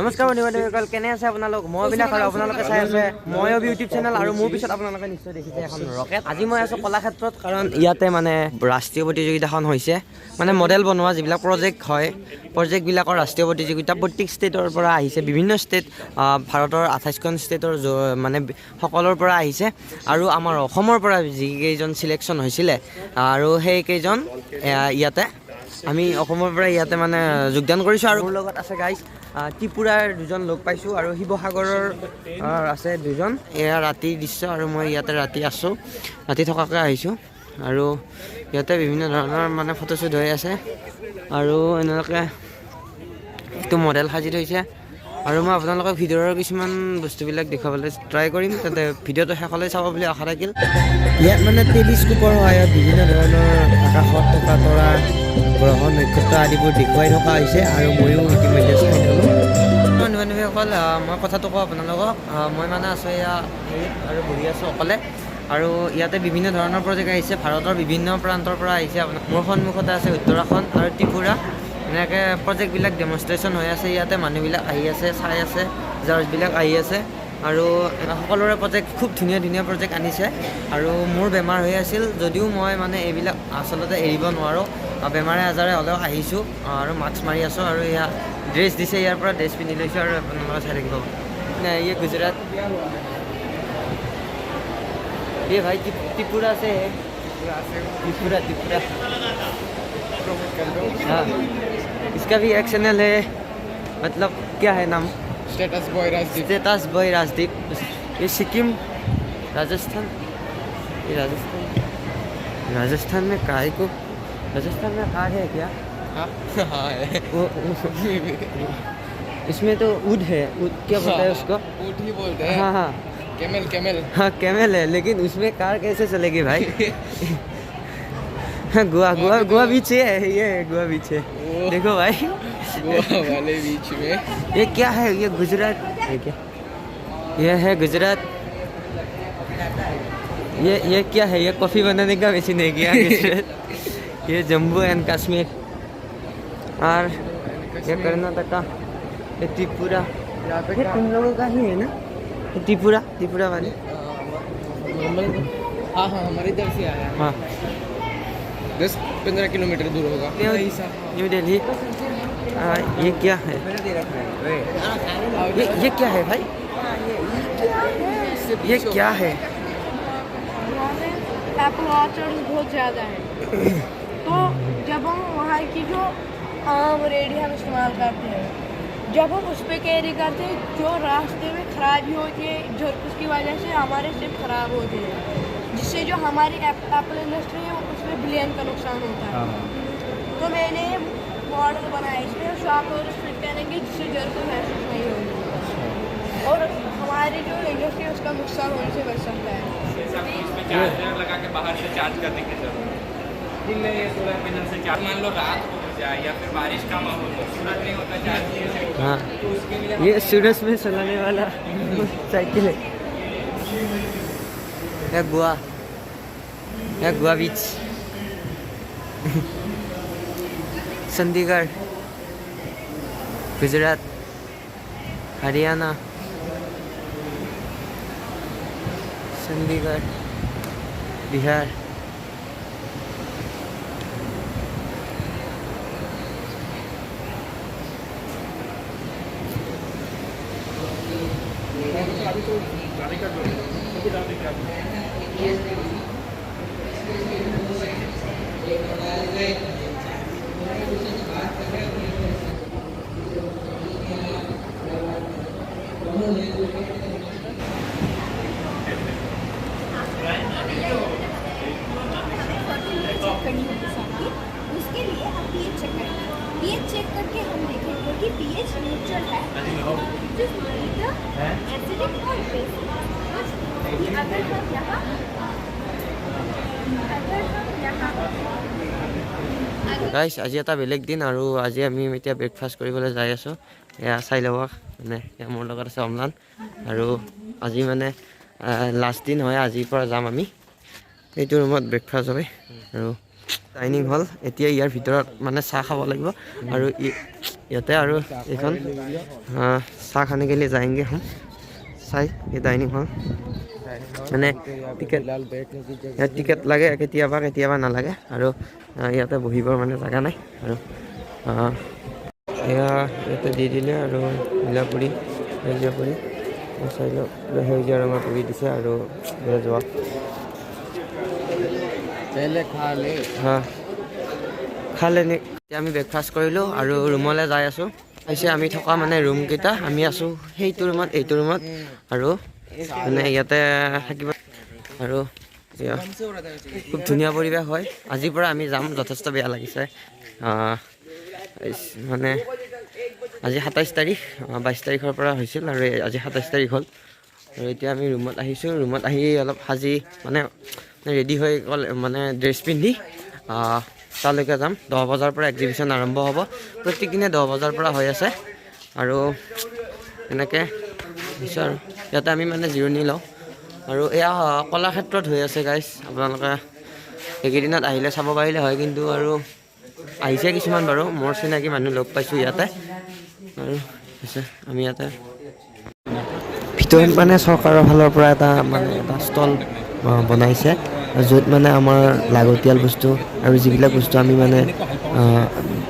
নমস্কাৰ বন্ধুসকল, কেনে আছে আপোনালোক? মই অবিনাশ আৰু আপোনালোকে চাই আছে মই ইউটিউব চেনেল। আৰু মোৰ পিছত আপোনালোকে নিশ্চয় দেখিছে এখন ৰকেট। আজি মই আছোঁ কলাক্ষেত্ৰত, কাৰণ ইয়াতে মানে ৰাষ্ট্ৰীয় প্ৰতিযোগিতাখন হৈছে, মানে মডেল বনোৱা যিবিলাক প্ৰজেক্ট হয়, প্ৰজেক্টবিলাকৰ ৰাষ্ট্ৰীয় প্ৰতিযোগিতা। প্ৰত্যেক ষ্টেটৰ পৰা আহিছে, বিভিন্ন ষ্টেট, ভাৰতৰ 28খন ষ্টেটৰ মানে সকলৰ পৰা আহিছে। আৰু আমাৰ অসমৰ পৰা যিকেইজন চিলেকশ্যন হৈছিলে, আৰু সেইকেইজন ইয়াতে আমি অসমৰ পৰা ইয়াতে মানে যোগদান কৰিছোঁ। আৰু মোৰ লগত আছে গাইজ ত্ৰিপুৰাৰ দুজন লগ পাইছোঁ, আৰু শিৱসাগৰৰ আছে দুজন। এয়া ৰাতিৰ দৃশ্য, আৰু মই ইয়াতে ৰাতি আছোঁ, ৰাতি থকাকৈ আহিছোঁ। আৰু ইয়াতে বিভিন্ন ধৰণৰ মানে ফটোশ্বুট হৈ আছে, আৰু এনেকৈ এইটো মডেল সাজি থৈছে। আৰু মই আপোনালোকক ভিডিঅ'ৰ কিছুমান বস্তুবিলাক দেখুৱাবলৈ ট্ৰাই কৰিম, তাতে ভিডিঅ'টো শেষলৈ চাব বুলি আশা থাকিল। ইয়াত মানে টেলিস্কোপৰ সহায়ত বিভিন্ন ধৰণৰ আকাশত থকা তৰা, গ্ৰহ, নক্ষত্ৰ আদিবোৰ দেখুৱাই থকা হৈছে, আৰু ময়ো ইতিমধ্যে চাই ল'লোঁ। বন্ধু-বান্ধৱীসকল, মই কথাটো কওঁ আপোনালোকক, মই মানে আছোঁ এয়া হেৰিত, আৰু বহি আছোঁ অকলে। আৰু ইয়াতে বিভিন্ন ধৰণৰ প্ৰজেক্ট আহিছে, ভাৰতৰ বিভিন্ন প্ৰান্তৰ পৰা আহিছে। মোৰ সন্মুখতে আছে উত্তৰাখণ্ড আৰু ত্ৰিপুৰা। এনেকৈ প্ৰজেক্টবিলাক ডেমনষ্ট্ৰেশ্যন হৈ আছে। ইয়াতে মানুহবিলাক আহি আছে, চাই আছে, জাৰ্জবিলাক আহি আছে। আৰু সকলোৰে প্ৰজেক্ট, খুব ধুনীয়া ধুনীয়া প্ৰজেক্ট আনিছে। আৰু মোৰ বেমাৰ হৈ আছিল, যদিও মই মানে এইবিলাক আচলতে এৰিব নোৱাৰোঁ। বেমাৰে আজাৰে হ'লেও আহিছোঁ, আৰু মাস্ক মাৰি আছোঁ। আৰু এয়া ড্ৰেছ দিছে, ইয়াৰ পৰা ড্ৰেছ পিন্ধি লৈছোঁ, আৰু আপোনালোকে চাই থাকিব। ये गुजरात, ये भाई त्रिपुरा से है। त्रिपुरा हाँ, इसका भी एक चैनल है, मतलब क्या है नाम? Status boy Rajdeep. ये सिक्किम, राजस्थान, ये राजस्थान में कार को, राजस्थान में कार है क्या? हाँ है। वो इसमें तो ऊँट है, ऊँट क्या बोलते हैं उसको? ऊँट ही बोलते हैं। हाँ हाँ कैमल हाँ, कैमल है, लेकिन उसमें कार कैसे चलेगी भाई? गोवा बीच है, ये गोवा बीच है। देखो भाई, गोवा वाले बीच में ये क्या है? ये गुजरात है क्या? ये है गुजरात। ये क्या है? ये कॉफ़ी बनाने का मशीन है क्या? गुजरात। ये जम्मू एंड कश्मीर, और ये कर्नाटका, ये त्रिपुरा। ये तुम लोगों का ही है ना? त्रिपुरा वाले। हाँ हमारे इधर से आया है। हाँ, 10-15 किलोमीटर दूर होगा। न्यू दिल्ली। ये क्या है? ये क्या है भाई? ये क्या है? एप्पल ऑर्चर्ड बहुत ज़्यादा है। तो जब हम वहाँ की जो आम रेडी हम इस्तेमाल करते हैं, जब हम उस पर कैरी करते हैं, जो रास्ते में खराबी होती है, जो उसकी वजह से हमारे सिर्फ ख़राब होते हैं, जिससे जो हमारी एप्पल इंडस्ट्री है उसमें बिलियन का नुकसान होता है। तो मैंने मॉडल बनाया, इसमें शॉप और फिट करेंगे, जिससे जल को महसूस नहीं होगी, और हमारी जो इंडस्ट्री है उसका नुकसान होने से बच सकता है। चार्जर लगा के बाहर से चार्ज करने की जरूरत है। दिन में ये सोलर पैनल से चार्ज, मान लो रात हो जाए या फिर बारिश का माहौल हो, सूरज नहीं होता चार्ज नहीं हो, हाँ, तो उसके लिए ये सूरज में चलाने वाला साइकिल है। ये गोवा बीच, चंडीगढ़, गुजरात, हरियाणा, चंडीगढ़, बिहार, उसके लिए हम पीएच चेक करेंगे। पीएच चेक करके हम देखेंगे कि पीएच न्यूट्रल है, एसिडिक और बेसिक। अगर हम यहाँ গাইজ, আজি এটা বেলেগ দিন, আৰু আজি আমি এতিয়া ব্ৰেকফাষ্ট কৰিবলৈ যাই আছোঁ। এয়া চাই ল'ব, মানে মোৰ লগত আছে অম্লান। আৰু আজি মানে লাষ্ট দিন হয়, আজিৰ পৰা যাম আমি। এইটো ৰুমত ব্ৰেকফাষ্ট হয়, আৰু ডাইনিং হল এতিয়া ইয়াৰ ভিতৰত মানে চাহ খাব লাগিব আৰু ইয়াতে আৰু এইখন চাহ খানে के लिए जाएंगे हम চাই এই ডাইনিং হল মানে টিকেট ইয়াত টিকেট লাগে কেতিয়াবা কেতিয়াবা নালাগে আৰু ইয়াতে বহিবৰ মানে জাগা নাই আৰু এয়া ইয়াতে দি দিলে আৰু নীলা পুৰি সেউজীয়া পুৰি চাইলত সেউজীয়া ৰঙৰ পুৰি দিছে আৰু যোৱা খালে নি আমি ব্ৰেকফাষ্ট কৰিলোঁ আৰু ৰুমলৈ যাই আছোঁ হৈছে আমি থকা মানে ৰুমকেইটা আমি আছোঁ সেইটো ৰুমত এইটো ৰুমত আৰু মানে ইয়াতে থাকিব আৰু খুব ধুনীয়া পৰিৱেশ হয় আজিৰ পৰা আমি যাম যথেষ্ট বেয়া লাগিছে মানে আজি 27 তাৰিখ 22 তাৰিখৰ পৰা হৈছিল আৰু আজি 27 তাৰিখ হ'ল আৰু এতিয়া আমি ৰুমত আহিছোঁ ৰুমত আহি অলপ সাজি মানে ৰেডি হৈ গ'ল মানে ড্ৰেছ পিন্ধি তালৈকে যাম 10 বজাৰ পৰা এক্সিবিশ্যন আৰম্ভ হ'ব প্ৰত্যেক দিনে 10 বজাৰ পৰা হৈ আছে আৰু এনেকৈ হৈছে আৰু ইয়াতে আমি মানে জিৰণি লওঁ আৰু এয়া কলাক্ষেত্ৰত হৈ আছে গাইজ আপোনালোকে এইকেইদিনত আহিলে চাব পাৰিলে হয় কিন্তু আৰু আহিছে কিছুমান বাৰু মোৰ চিনাকি মানুহ লগ পাইছোঁ ইয়াতে আৰু হৈছে আমি ইয়াতে ভিতৰত মানে চৰকাৰৰ ফালৰ পৰা এটা ষ্টল বনাইছে য'ত মানে আমাৰ লাগতিয়াল বস্তু আৰু যিবিলাক বস্তু আমি মানে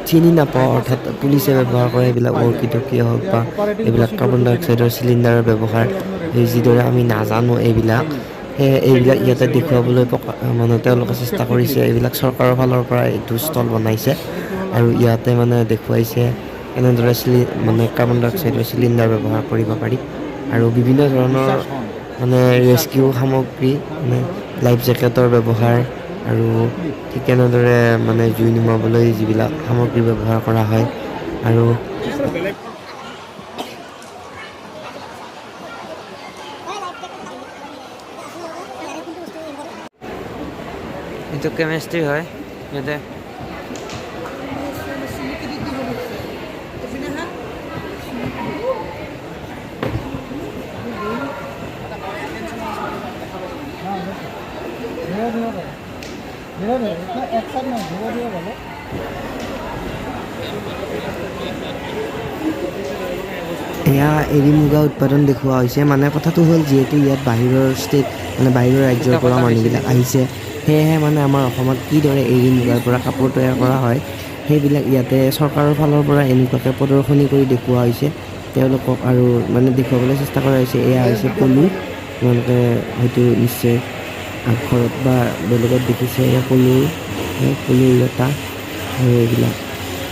চিনি নাপাওঁ অৰ্থাৎ পুলিচে ব্যৱহাৰ কৰে সেইবিলাক ৱৰ্কিটকিয়ে হওক বা এইবিলাক কাৰ্বন ডাই অক্সাইডৰ চিলিণ্ডাৰৰ ব্যৱহাৰ যিদৰে আমি নাজানো এইবিলাক ইয়াতে দেখুৱাবলৈ মানে তেওঁলোকে চেষ্টা কৰিছে এইবিলাক চৰকাৰৰ ফালৰ পৰা এইটো ষ্টল বনাইছে আৰু ইয়াতে মানে দেখুৱাইছে এনেদৰে মানে কাৰ্বন ডাই অক্সাইডৰ চিলিণ্ডাৰ ব্যৱহাৰ কৰিব পাৰি আৰু বিভিন্ন ধৰণৰ মানে ৰেস্কিউ সামগ্ৰী মানে লাইফ জেকেটৰ ব্যৱহাৰ আৰু ঠিক তেনেদৰে মানে জুই নুমাবলৈ যিবিলাক সামগ্ৰী ব্যৱহাৰ কৰা হয় আৰু এইটো কেমেষ্ট্ৰি হয় ইয়াতে এয়া এৰী মুগা উৎপাদন দেখুওৱা হৈছে মানে কথাটো হ'ল যিহেতু ইয়াত বাহিৰৰ ষ্টেট মানে বাহিৰৰ ৰাজ্যৰ পৰা মানুহবিলাক আহিছে সেয়েহে মানে আমাৰ অসমত কিদৰে এৰী মুগাৰ পৰা কাপোৰ তৈয়াৰ কৰা হয় সেইবিলাক ইয়াতে চৰকাৰৰ ফালৰ পৰা এনেকুৱাকৈ প্ৰদৰ্শনী কৰি দেখুওৱা হৈছে তেওঁলোকক আৰু মানে দেখুৱাবলৈ চেষ্টা কৰা হৈছে এয়া হৈছে পলু তোমালোকে হয়তো নিশ্চয় ঘৰত বা বেলেগত দেখিছে এয়া পলু লতা আৰু এইবিলাক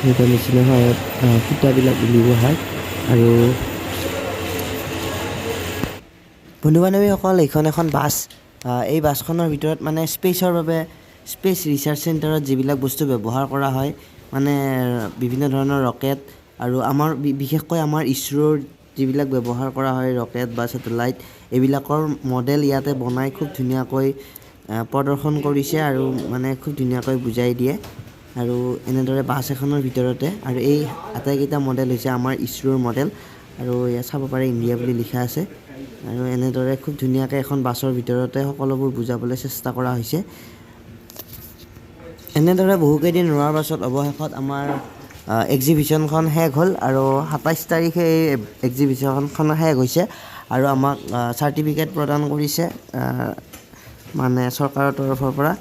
এনেকুৱা মেচিনৰ সহায়ত সূতাবিলাক উলিওৱা হয় আৰু বন্ধু বান্ধৱীসকল এইখন এখন বাছ এই বাছখনৰ ভিতৰত মানে স্পেচৰ বাবে স্পেচ ৰিচাৰ্চ চেণ্টাৰত যিবিলাক বস্তু ব্যৱহাৰ কৰা হয় মানে বিভিন্ন ধৰণৰ ৰকেট আৰু আমাৰ বিশেষকৈ আমাৰ ইছৰোৰ যিবিলাক ব্যৱহাৰ কৰা হয় ৰকেট বা ছেটেলাইট এইবিলাকৰ মডেল ইয়াতে বনাই খুব ধুনীয়াকৈ প্ৰদৰ্শন কৰিছে আৰু মানে খুব ধুনীয়াকৈ বুজাই দিয়ে আৰু এনেদৰে বাছ এখনৰ ভিতৰতে আৰু এই আটাইকেইটা মডেল হৈছে আমাৰ ইছৰোৰ মডেল আৰু ইয়াত চাব পাৰে ইণ্ডিয়া বুলি লিখা আছে আৰু এনেদৰে খুব ধুনীয়াকৈ এখন বাছৰ ভিতৰতে সকলোবোৰ বুজাবলৈ চেষ্টা কৰা হৈছে এনেদৰে বহুকেইদিন ৰোৱাৰ পাছত অৱশেষত আমাৰ এক্সিবিশ্যনখন শেষ হ'ল আৰু 27 তাৰিখে এই এক্সিবিশ্যনখন শেষ হৈছে আৰু আমাক চাৰ্টিফিকেট প্ৰদান কৰিছে মানে চৰকাৰৰ তৰফৰ পৰা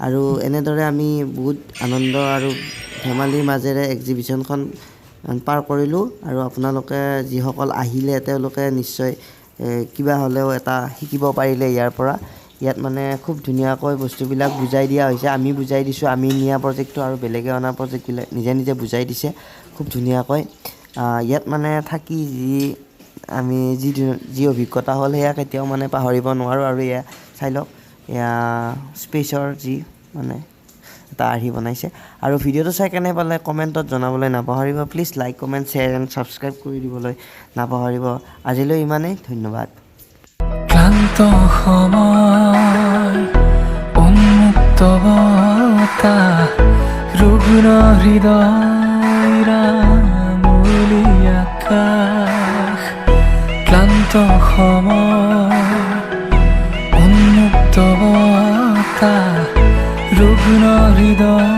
আৰু এনেদৰে আমি বহুত আনন্দ আৰু ধেমালিৰ মাজেৰে এক্সিবিশ্যনখন পাৰ কৰিলোঁ আৰু আপোনালোকে যিসকল আহিলে তেওঁলোকে নিশ্চয় কিবা হ'লেও এটা শিকিব পাৰিলে ইয়াৰ পৰা ইয়াত মানে খুব ধুনীয়াকৈ বস্তুবিলাক বুজাই দিয়া হৈছে আমি বুজাই দিছোঁ আমি নিয়া প্ৰজেক্টটো আৰু বেলেগে অনা প্ৰজেক্টবিলাক নিজে নিজে বুজাই দিছে খুব ধুনীয়াকৈ ইয়াত মানে থাকি আমি যি অভিজ্ঞতা হ'ল সেয়া কেতিয়াও মানে পাহৰিব নোৱাৰোঁ আৰু এয়া চাই লওক এয়া স্পেচৰ যি মানে এটা আৰ্হি বনাইছে আৰু ভিডিঅ'টো চাই কেনে পালে কমেণ্টত জনাবলৈ নাপাহৰিব please like comment share and subscribe কৰি দিবলৈ নাপাহৰিব আজিলৈ ইমানেই ধন্যবাদ ক্লান্ত সময় উন্মুক্ত বতাহ ৰুগ্ন হৃদয়ৰা মুলি আকাশ ক্লান্ত সময় উন্মুক্ত বতাহ ৰুগ্ন হৃদয়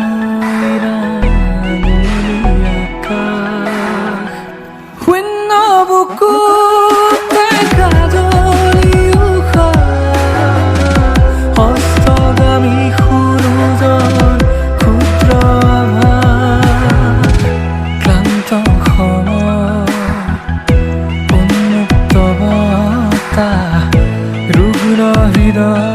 হৃদয়